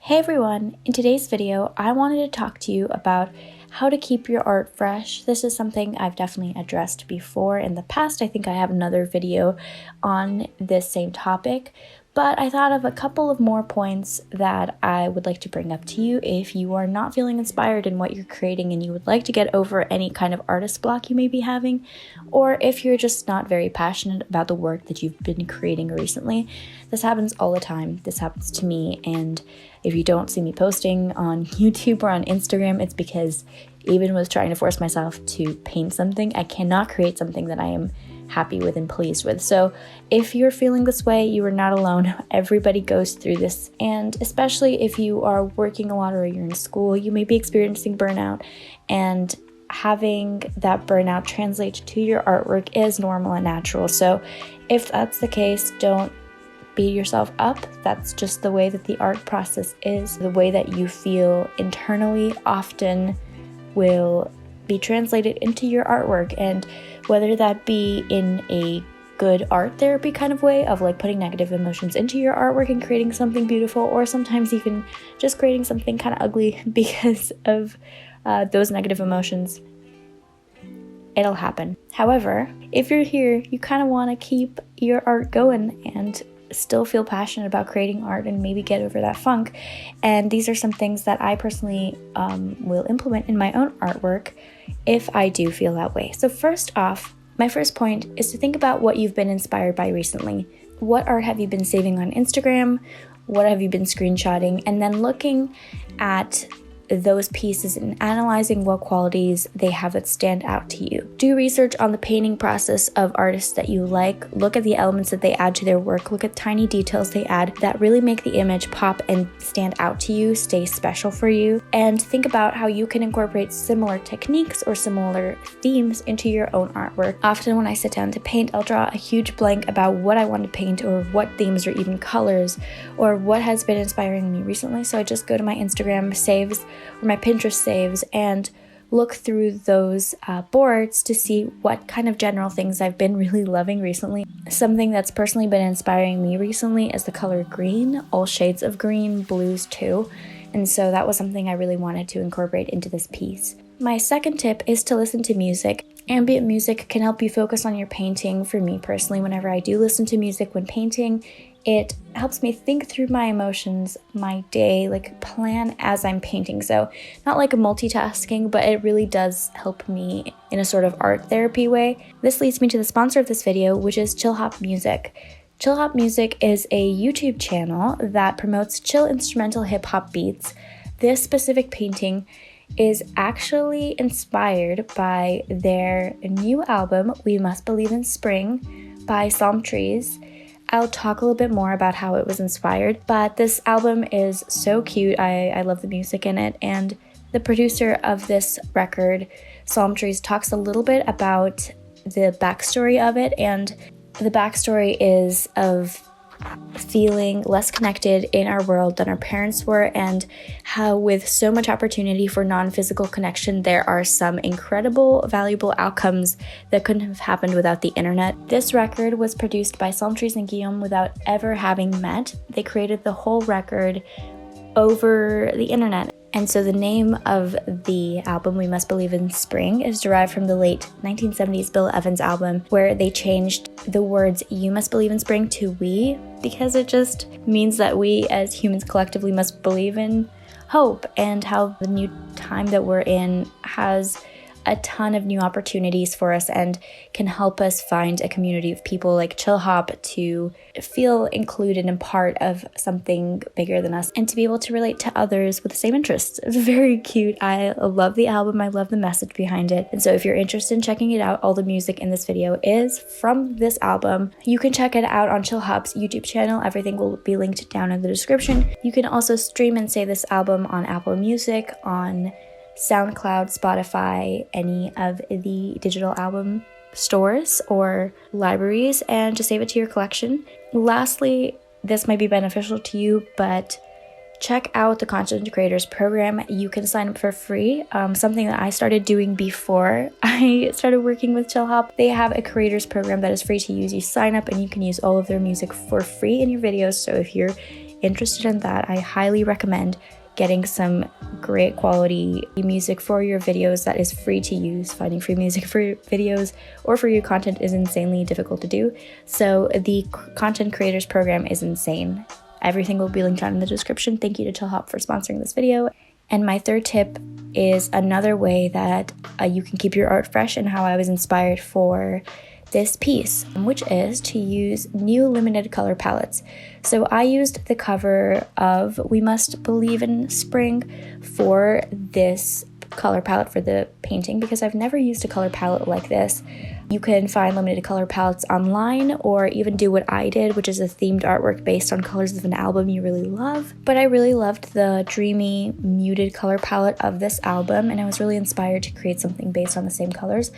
Hey everyone, in today's video, I wanted to talk to you about how to keep your art fresh. This is something I've definitely addressed before in the past. I think I have another video on this same topic, but I thought of a couple of more points that I would like to bring up to you if you are not feeling inspired in what you're creating and you would like to get over any kind of artist block you may be having, or if you're just not very passionate about the work that you've been creating recently. This happens all the time. This happens to me, and if you don't see me posting on YouTube or on Instagram, it's because even with trying to force myself to paint something, I cannot create something that I am happy with and pleased with. So if you're feeling this way, you are not alone. Everybody goes through this, and especially if you are working a lot or you're in school, you may be experiencing burnout, and having that burnout translate to your artwork is normal and natural. So if that's the case, don't beat yourself up. That's just the way that the art process is. The way that you feel internally often will be translated into your artwork, and whether that be in a good art therapy kind of way of like putting negative emotions into your artwork and creating something beautiful, or sometimes even just creating something kind of ugly because of those negative emotions, it'll happen. However, if you're here, you kind of want to keep your art going and still feel passionate about creating art and maybe get over that funk. And these are some things that I personally will implement in my own artwork if I do feel that way. So first off, my first point is to think about what you've been inspired by recently. What art have you been saving on Instagram? What have you been screenshotting? And then looking at those pieces and analyzing what qualities they have that stand out to you. Do research on the painting process of artists that you like. Look at the elements that they add to their work. Look at tiny details they add that really make the image pop and stand out to you, stay special for you. And think about how you can incorporate similar techniques or similar themes into your own artwork. Often when I sit down to paint, I'll draw a huge blank about what I want to paint, or what themes or even colors, or what has been inspiring me recently. So I just go to my Instagram saves or my Pinterest saves and look through those boards to see what kind of general things I've been really loving recently. Something that's personally been inspiring me recently is the color green, all shades of green, blues too. And so that was something I really wanted to incorporate into this piece. My second tip is to listen to music. Ambient music can help you focus on your painting. For me personally, whenever I do listen to music when painting, it helps me think through my emotions, my day, like plan as I'm painting. So not like a multitasking, but it really does help me in a sort of art therapy way. This leads me to the sponsor of this video, which is Chillhop Music. Chillhop Music is a YouTube channel that promotes chill instrumental hip hop beats. This specific painting is actually inspired by their new album, We Must Believe in Spring, by Psalm Trees. I'll talk a little bit more about how it was inspired, but this album is so cute. I love the music in it, and the producer of this record, Psalm Trees, talks a little bit about the backstory of it, and the backstory is of feeling less connected in our world than our parents were, and how with so much opportunity for non-physical connection, there are some incredible, valuable outcomes that couldn't have happened without the internet. This record was produced by Psalm Trees and Guillaume without ever having met. They created the whole record over the internet. And so the name of the album, We Must Believe in Spring, is derived from the late 1970s Bill Evans album, where they changed the words "you must believe in spring" to "we," because it just means that we as humans collectively must believe in hope, and how the new time that we're in has a ton of new opportunities for us and can help us find a community of people like Chillhop to feel included and part of something bigger than us, and to be able to relate to others with the same interests. It's very cute. I love the album. I love the message behind it. And so if you're interested in checking it out, all the music in this video is from this album. You can check it out on Chillhop's YouTube channel. Everything will be linked down in the description. You can also stream and save this album on Apple Music, on SoundCloud, Spotify, any of the digital album stores or libraries, and just save it to your collection. Lastly, this might be beneficial to you, but check out the Content Creators Program. You can sign up for free, something that I started doing before I started working with Chillhop. They have a creators program that is free to use. You sign up and you can use all of their music for free in your videos. So if you're interested in that, I highly recommend getting some great quality music for your videos that is free to use. Finding free music for your videos or for your content is insanely difficult to do. So the content creators program is insane. Everything will be linked down in the description. Thank you to Chillhop for sponsoring this video. And my third tip is another way that you can keep your art fresh and how I was inspired for this piece, which is to use new limited color palettes. So I used the cover of We Must Believe in Spring for this color palette for the painting because I've never used a color palette like this. You can find limited color palettes online or even do what I did, which is a themed artwork based on colors of an album you really love. But I really loved the dreamy, muted color palette of this album, and I was really inspired to create something based on the same colors.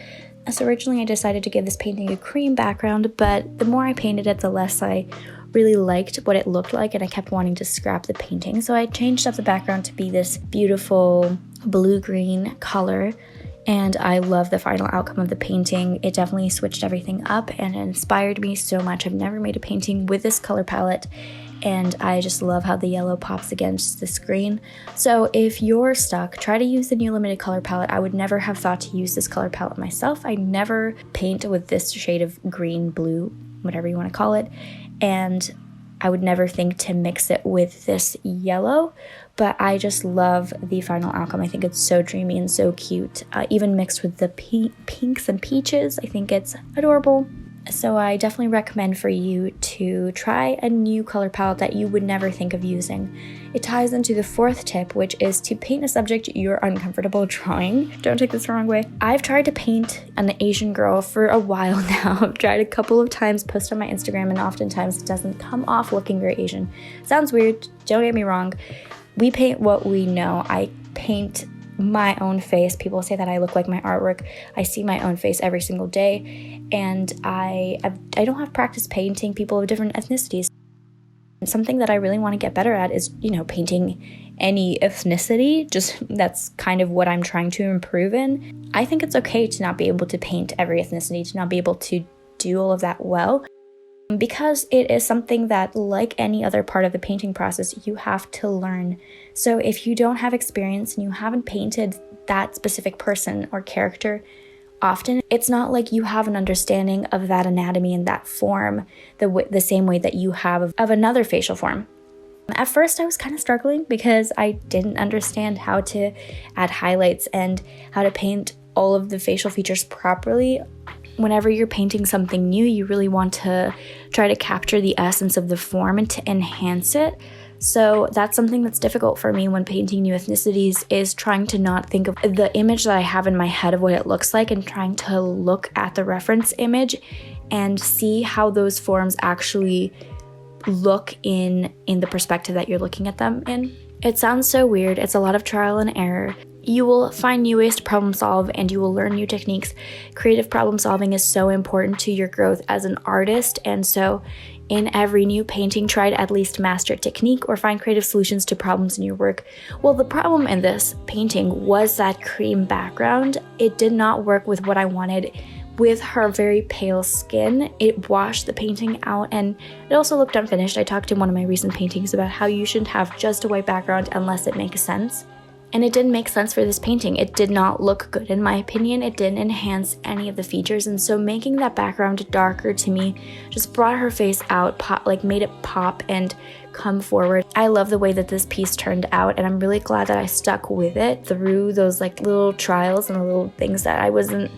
So originally I decided to give this painting a cream background, but the more I painted it, the less I really liked what it looked like, and I kept wanting to scrap the painting. So I changed up the background to be this beautiful blue-green color, and I love the final outcome of the painting. It definitely switched everything up and it inspired me so much. I've never made a painting with this color palette, and I just love how the yellow pops against the screen. So if you're stuck, try to use the new limited color palette. I would never have thought to use this color palette myself. I never paint with this shade of green, blue, whatever you want to call it, and I would never think to mix it with this yellow, but I just love the final outcome. I think it's so dreamy and so cute, even mixed with the pinks and peaches. I think it's adorable. So I definitely recommend for you to try a new color palette that you would never think of using. It ties into the fourth tip, which is to paint a subject you're uncomfortable drawing. Don't take this the wrong way. I've tried to paint an Asian girl for a while now. I've tried a couple of times, post on my Instagram, and oftentimes it doesn't come off looking very Asian. Sounds weird, don't get me wrong. We paint what we know. I paint my own face. People say that I look like my artwork. I see my own face every single day, and I don't have practice painting people of different ethnicities. Something that I really want to get better at is, painting any ethnicity. Just that's kind of what I'm trying to improve in. I think it's okay to not be able to paint every ethnicity, to not be able to do all of that well, because it is something that, like any other part of the painting process, you have to learn. So if you don't have experience and you haven't painted that specific person or character often, it's not like you have an understanding of that anatomy and that form the same way that you have of another facial form. At first I was kind of struggling because I didn't understand how to add highlights and how to paint all of the facial features properly. Whenever you're painting something new, you really want to try to capture the essence of the form and to enhance it. So that's something that's difficult for me when painting new ethnicities, is trying to not think of the image that I have in my head of what it looks like and trying to look at the reference image and see how those forms actually look in the perspective that you're looking at them in. It sounds so weird. It's a lot of trial and error. You will find new ways to problem solve and you will learn new techniques. Creative problem solving is so important to your growth as an artist, and so in every new painting, try to at least master a technique or find creative solutions to problems in your work. Well, the problem in this painting was that cream background. It did not work with what I wanted. With her very pale skin, it washed the painting out, and it also looked unfinished. I talked in one of my recent paintings about how you shouldn't have just a white background unless it makes sense. And it didn't make sense for this painting. It did not look good in my opinion. It didn't enhance any of the features, and so making that background darker to me just brought her face out, made it pop and come forward. I love the way that this piece turned out, and I'm really glad that I stuck with it through those little trials and the little things that I wasn't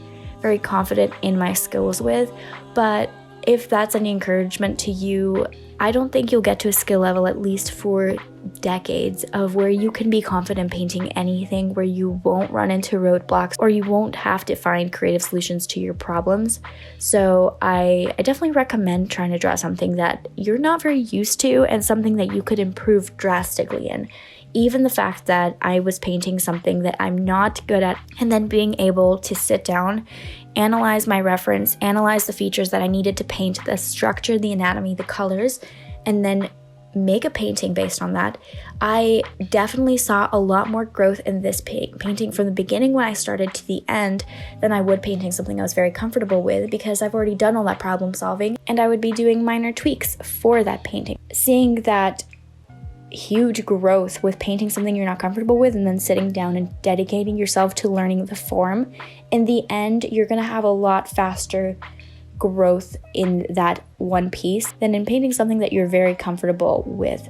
very confident in my skills with. But if that's any encouragement to you, I don't think you'll get to a skill level, at least for decades, of where you can be confident painting anything, where you won't run into roadblocks or you won't have to find creative solutions to your problems. So I definitely recommend trying to draw something that you're not very used to and something that you could improve drastically in. Even the fact that I was painting something that I'm not good at, and then being able to sit down, analyze my reference, analyze the features that I needed to paint, the structure, the anatomy, the colors, and then make a painting based on that. I definitely saw a lot more growth in this painting from the beginning when I started to the end than I would painting something I was very comfortable with, because I've already done all that problem solving and I would be doing minor tweaks for that painting. Seeing that huge growth with painting something you're not comfortable with and then sitting down and dedicating yourself to learning the form. In the end, you're gonna have a lot faster growth in that one piece than in painting something that you're very comfortable with.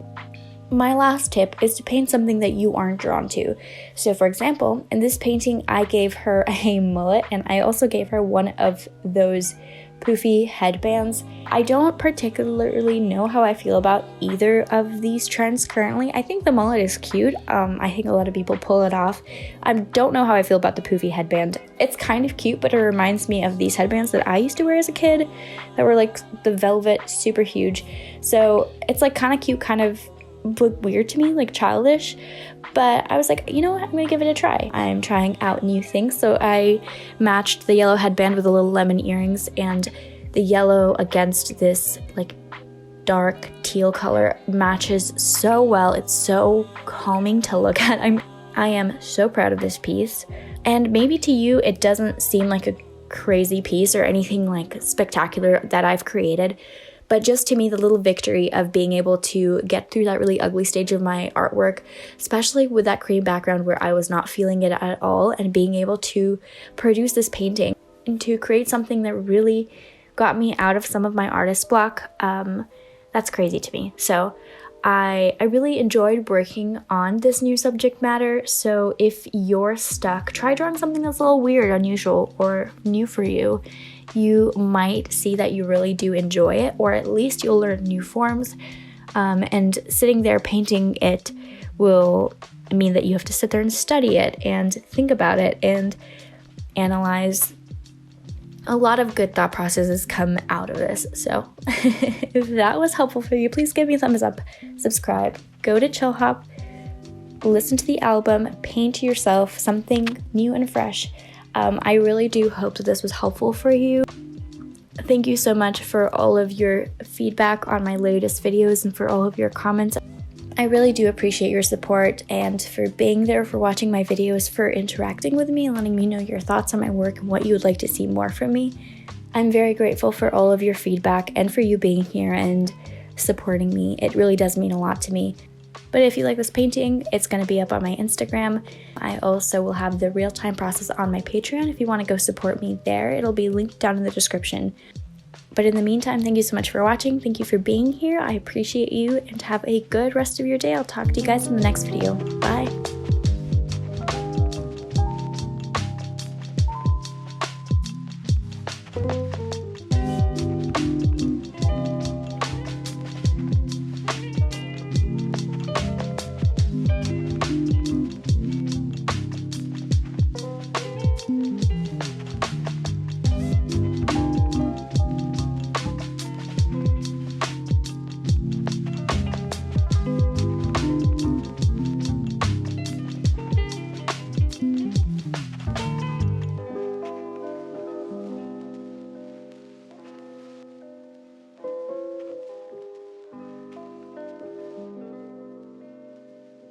My last tip is to paint something that you aren't drawn to. So for example, in this painting, I gave her a mullet, and I also gave her one of those poofy headbands. I don't particularly know how I feel about either of these trends currently. I think the mullet is cute. I think a lot of people pull it off. I don't know how I feel about the poofy headband. It's kind of cute, but it reminds me of these headbands that I used to wear as a kid that were like the velvet, super huge. So it's like kind of cute, kind of weird to me, like childish, but I was like, you know what, I'm gonna give it a try. I'm trying out new things, so I matched the yellow headband with the little lemon earrings, and the yellow against this like dark teal color matches so well. It's so calming to look at. I am so proud of this piece, and maybe to you it doesn't seem like a crazy piece or anything like spectacular that I've created, but just to me, the little victory of being able to get through that really ugly stage of my artwork, especially with that cream background where I was not feeling it at all, and being able to produce this painting and to create something that really got me out of some of my artist block, that's crazy to me. So I really enjoyed working on this new subject matter. So if you're stuck, try drawing something that's a little weird, unusual, or new for you. You might see that you really do enjoy it, or at least you'll learn new forms. And sitting there painting it will mean that you have to sit there and study it and think about it and analyze. A lot of good thought processes come out of this. So if that was helpful for you, please give me a thumbs up, subscribe, go to Chillhop, listen to the album, paint yourself something new and fresh. I really do hope that this was helpful for you. Thank you so much for all of your feedback on my latest videos and for all of your comments. I really do appreciate your support and for being there, for watching my videos, for interacting with me and letting me know your thoughts on my work and what you would like to see more from me. I'm very grateful for all of your feedback and for you being here and supporting me. It really does mean a lot to me. But if you like this painting, it's going to be up on my Instagram. I also will have the real-time process on my Patreon if you want to go support me there. It'll be linked down in the description. But in the meantime, thank you so much for watching. Thank you for being here. I appreciate you, and have a good rest of your day. I'll talk to you guys in the next video. Bye.